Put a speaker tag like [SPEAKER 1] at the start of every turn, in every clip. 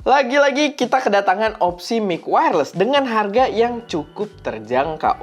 [SPEAKER 1] Lagi-lagi kita kedatangan opsi mic wireless dengan harga yang cukup terjangkau.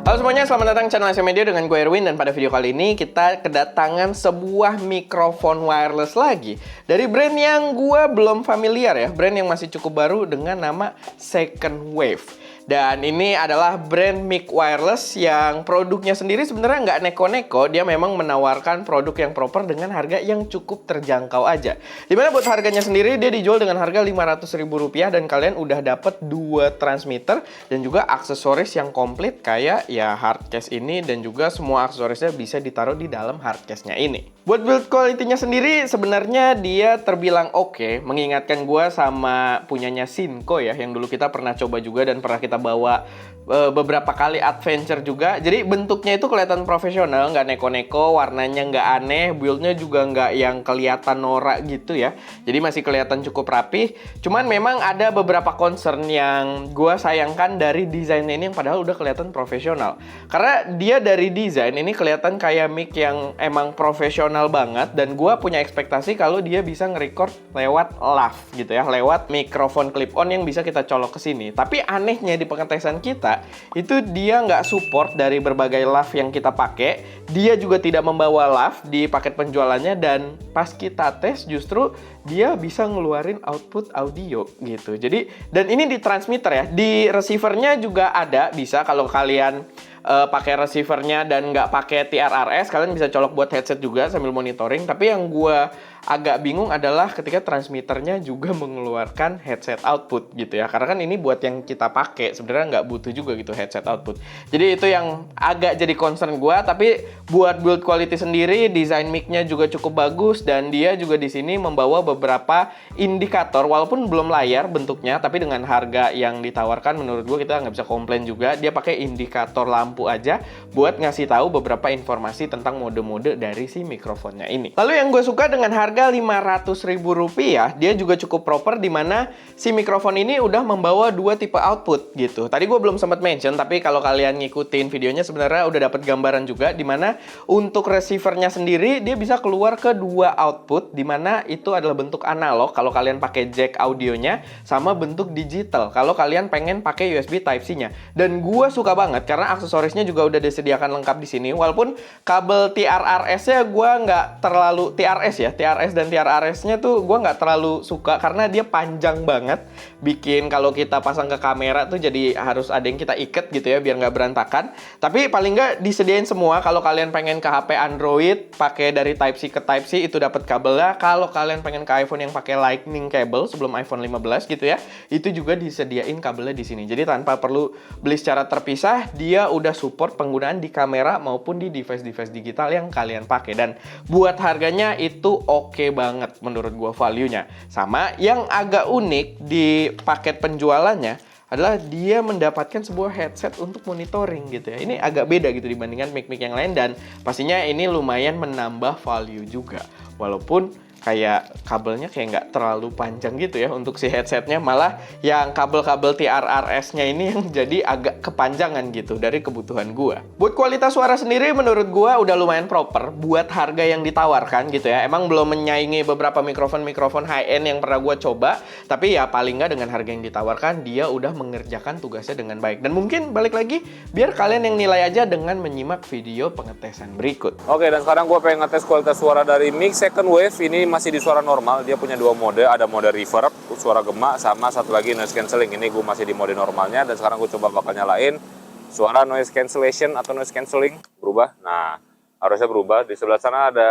[SPEAKER 1] Halo semuanya, selamat datang di channel SM Media dengan gue Erwin. Dan pada video kali ini kita kedatangan sebuah mikrofon wireless lagi dari brand yang gue belum familiar ya. Brand yang masih cukup baru dengan nama Second Wave. Dan ini adalah brand mic wireless yang produknya sendiri sebenarnya nggak neko-neko. Dia memang menawarkan produk yang proper dengan harga yang cukup terjangkau aja. Dimana buat harganya sendiri dia dijual dengan harga Rp500.000 dan kalian udah dapet 2 transmitter dan juga aksesoris yang komplit kayak ya hardcase ini, dan juga semua aksesorisnya bisa ditaruh di dalam hardcase-nya ini. Buat build quality-nya sendiri sebenarnya dia terbilang oke, mengingatkan gue sama punyanya Sinco ya, yang dulu kita pernah coba juga dan pernah kita bawa beberapa kali adventure juga. Jadi bentuknya itu kelihatan profesional, nggak neko-neko, warnanya nggak aneh, build-nya juga nggak yang kelihatan norak gitu ya. Jadi masih kelihatan cukup rapi. Cuman memang ada beberapa concern yang gue sayangkan dari desainnya ini, yang padahal udah kelihatan profesional. Karena dia dari desain ini kelihatan kayak mic yang emang profesional banget, dan gue punya ekspektasi kalau dia bisa nge-record lewat lav gitu ya, lewat mikrofon clip-on yang bisa kita colok ke sini. Tapi anehnya di pengetesan kita itu dia nggak support dari berbagai lav yang kita pakai. Dia juga tidak membawa lav di paket penjualannya, dan pas kita tes justru dia bisa ngeluarin output audio gitu. Jadi, dan ini di transmitter ya, di receivernya juga ada, bisa kalau kalian pakai receivernya dan nggak pakai TRRS, kalian bisa colok buat headset juga sambil monitoring. Tapi yang gue agak bingung adalah ketika transmitternya juga mengeluarkan headset output gitu ya, karena kan ini buat yang kita pakai sebenarnya nggak butuh juga gitu headset output. Jadi itu yang agak jadi concern gue. Tapi buat build quality sendiri, desain mic-nya juga cukup bagus, dan dia juga di sini membawa beberapa indikator walaupun belum layar bentuknya, tapi dengan harga yang ditawarkan menurut gue kita nggak bisa komplain juga. Dia pakai indikator lampu aja buat ngasih tahu beberapa informasi tentang mode-mode dari si mikrofonnya ini. Lalu yang gue suka dengan harga Rp500.000, dia juga cukup proper, dimana si mikrofon ini udah membawa 2 tipe output gitu. Tadi gue belum sempat mention, tapi kalau kalian ngikutin videonya sebenarnya udah dapat gambaran juga, dimana untuk receivernya sendiri dia bisa keluar ke 2 output, dimana itu adalah bentuk analog kalau kalian pakai jack audionya, sama bentuk digital kalau kalian pengen pakai USB Type-C-nya. Dan gue suka banget karena aksesorisnya juga udah disediakan lengkap di sini. Walaupun kabel TRRS-nya gue nggak terlalu, TRS dan TRRS-nya tuh gue nggak terlalu suka karena dia panjang banget, bikin kalau kita pasang ke kamera tuh jadi harus ada yang kita ikat gitu ya biar nggak berantakan. Tapi paling nggak disediain semua. Kalau kalian pengen ke HP Android pakai dari Type-C ke Type-C itu dapat kabelnya. Kalau kalian pengen ke iPhone yang pakai Lightning cable sebelum iPhone 15 gitu ya, itu juga disediain kabelnya di sini. Jadi tanpa perlu beli secara terpisah, dia udah support penggunaan di kamera maupun di device-device digital yang kalian pakai. Dan buat harganya itu oke banget menurut gua value-nya. Sama yang agak unik di paket penjualannya adalah dia mendapatkan sebuah headset untuk monitoring gitu ya. Ini agak beda gitu dibandingkan mic-mic yang lain, dan pastinya ini lumayan menambah value juga. Walaupun kayak kabelnya kayak nggak terlalu panjang gitu ya untuk si headsetnya, malah yang kabel-kabel TRRS-nya ini yang jadi agak kepanjangan gitu dari kebutuhan gua. Buat kualitas suara sendiri menurut gua udah lumayan proper buat harga yang ditawarkan gitu ya. Emang belum menyaingi beberapa mikrofon high-end yang pernah gua coba, tapi ya paling nggak dengan harga yang ditawarkan dia udah mengerjakan tugasnya dengan baik. Dan mungkin balik lagi biar kalian yang nilai aja dengan menyimak video pengetesan berikut.
[SPEAKER 2] Oke, dan sekarang gue pengen ngetes kualitas suara dari mic Second Wave. Ini masih di suara normal. Dia punya 2 mode, ada mode reverb, suara gema, sama satu lagi noise cancelling. Ini gue masih di mode normalnya, dan sekarang gue coba bakal nyalain suara noise cancellation atau noise cancelling. Berubah. Nah, harusnya berubah. Di sebelah sana ada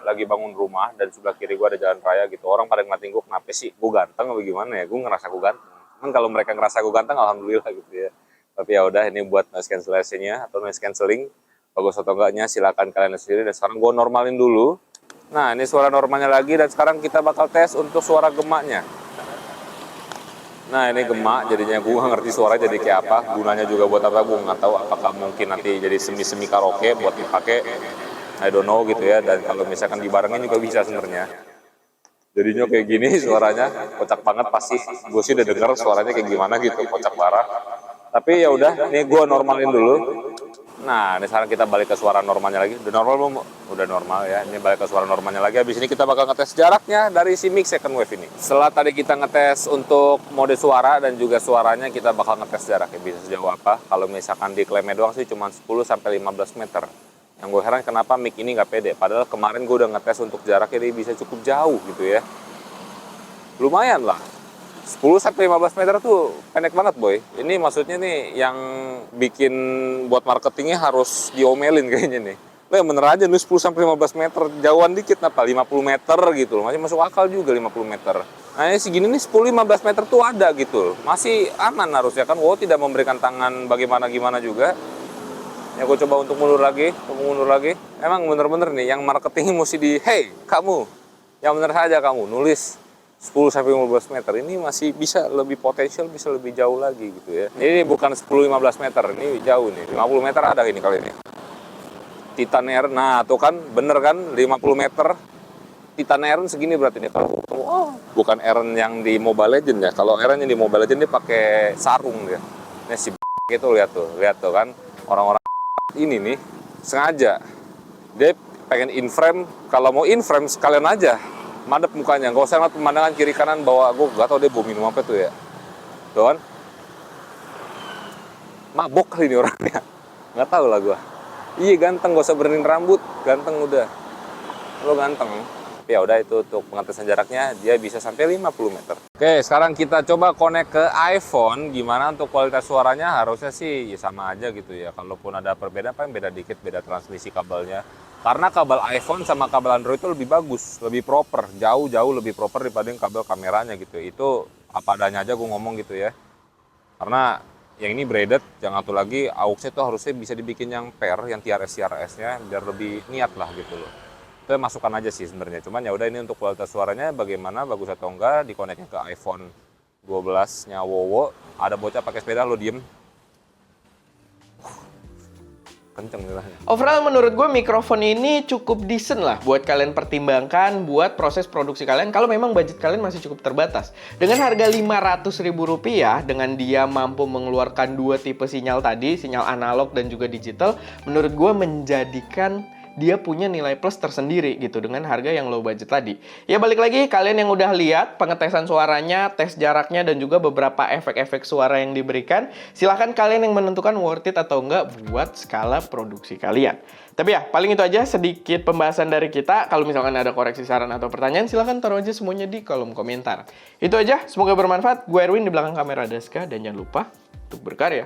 [SPEAKER 2] lagi bangun rumah, dan di sebelah kiri gue ada jalan raya gitu. Orang pada ngeliatin gue, kenapa sih? Gue ganteng apa gimana ya? Gue ngerasa gue ganteng. Kan kalau mereka ngerasa gue ganteng, alhamdulillah gitu ya. Tapi ya udah, ini buat noise cancellation-nya atau noise cancelling. Bagus atau enggaknya silakan kalian sendiri. Dan sekarang gue normalin dulu. Nah, ini suara normalnya lagi, dan sekarang kita bakal tes untuk suara gemanya. Nah, ini gemak, jadinya gue nggak ngerti suara jadi kayak apa. Gunanya juga buat apa, gue nggak tahu. Apakah mungkin nanti jadi semi-semi karaoke buat dipakai, I don't know gitu ya. Dan kalau misalkan dibarengin juga bisa sebenarnya. Jadinya kayak gini suaranya, kocak banget pasti. Gue sih udah denger suaranya kayak gimana gitu, kocak parah. Tapi ya udah, ini gue normalin dulu. Nah, ini sekarang kita balik ke suara normalnya lagi. Udah normal belum? Udah normal ya. Ini balik ke suara normalnya lagi. Habis ini kita bakal ngetes jaraknya dari si mic second wave ini. Setelah tadi kita ngetes untuk mode suara dan juga suaranya, kita bakal ngetes jaraknya bisa sejauh apa. Kalau misalkan di klaimnya doang sih cuma 10-15 meter. Yang gue heran kenapa mic ini nggak pede. Padahal kemarin gue udah ngetes untuk jaraknya dia bisa cukup jauh gitu ya. Lumayan lah. 10-15 meter tuh pendek banget boy. Ini maksudnya nih yang bikin buat marketingnya harus diomelin kayaknya nih. Lo yang bener aja nih 10-15 meter, jauhan dikit apa 50 meter gitu loh. Masih masuk akal juga 50 meter. Nah ini segini nih 10-15 meter tuh ada gitu loh. Masih aman harusnya kan. Wow tidak memberikan tangan bagaimana-gimana juga. Ya gue coba untuk mundur lagi. Emang bener-bener nih yang marketingnya mesti di, hey kamu, yang bener saja kamu nulis 10-15 meter ini masih bisa lebih potensial, bisa lebih jauh lagi gitu ya. Ini bukan 10-15 meter, ini jauh nih. 50 meter ada ini kali ini. Titan Air, nah tuh kan bener kan 50 meter. Titan Air segini berarti nih kalau bukan Aaron yang di Mobile Legends ya. Kalau Aaron yang di Mobile Legends dia pakai sarung dia. Ini si itu lihat tuh kan orang-orang ini nih sengaja dia pengen in frame. Kalau mau in frame sekalian aja madep mukanya, nggak usah ngeliat pemandangan kiri kanan bahwa gue gak tau dia bawa minum apa tuh ya. Tuh kan mabok kali ini orangnya, nggak tahu lah gue. Iya ganteng, gak usah benerin rambut, ganteng udah, lo ganteng. Tapi ya udah itu untuk pengetesan jaraknya dia bisa sampai 50 meter. Oke sekarang kita coba connect ke iPhone. Gimana untuk kualitas suaranya? Harusnya sih ya sama aja gitu ya. Kalaupun ada perbedaan paling beda dikit, beda transmisi kabelnya. Karena kabel iPhone sama kabel Android itu lebih bagus, lebih proper, jauh-jauh lebih proper dibanding kabel kameranya gitu. Itu apa adanya aja gue ngomong gitu ya. Karena yang ini braided, yang satu lagi AUX itu harusnya bisa dibikin yang pair, yang TRS-nya biar lebih niat lah gitu loh. Itu masukan aja sih sebenarnya. Cuman ya udah ini untuk kualitas suaranya bagaimana, bagus atau enggak, dikoneknya ke iPhone 12-nya Wowo. Ada bocah pakai sepeda, lo diem. Kenceng nilainya.
[SPEAKER 1] Overall menurut gue mikrofon ini cukup decent lah buat kalian pertimbangkan buat proses produksi kalian kalau memang budget kalian masih cukup terbatas. Dengan harga Rp500.000 dengan dia mampu mengeluarkan dua tipe sinyal tadi, sinyal analog dan juga digital, menurut gue menjadikan dia punya nilai plus tersendiri gitu dengan harga yang low budget tadi. Ya balik lagi, kalian yang udah lihat pengetesan suaranya, tes jaraknya, dan juga beberapa efek-efek suara yang diberikan, silahkan kalian yang menentukan worth it atau enggak buat skala produksi kalian. Tapi ya, paling itu aja sedikit pembahasan dari kita. Kalau misalkan ada koreksi, saran, atau pertanyaan, silahkan taruh aja semuanya di kolom komentar. Itu aja, semoga bermanfaat. Gue Erwin, di belakang kamera Daska, dan jangan lupa untuk berkarya.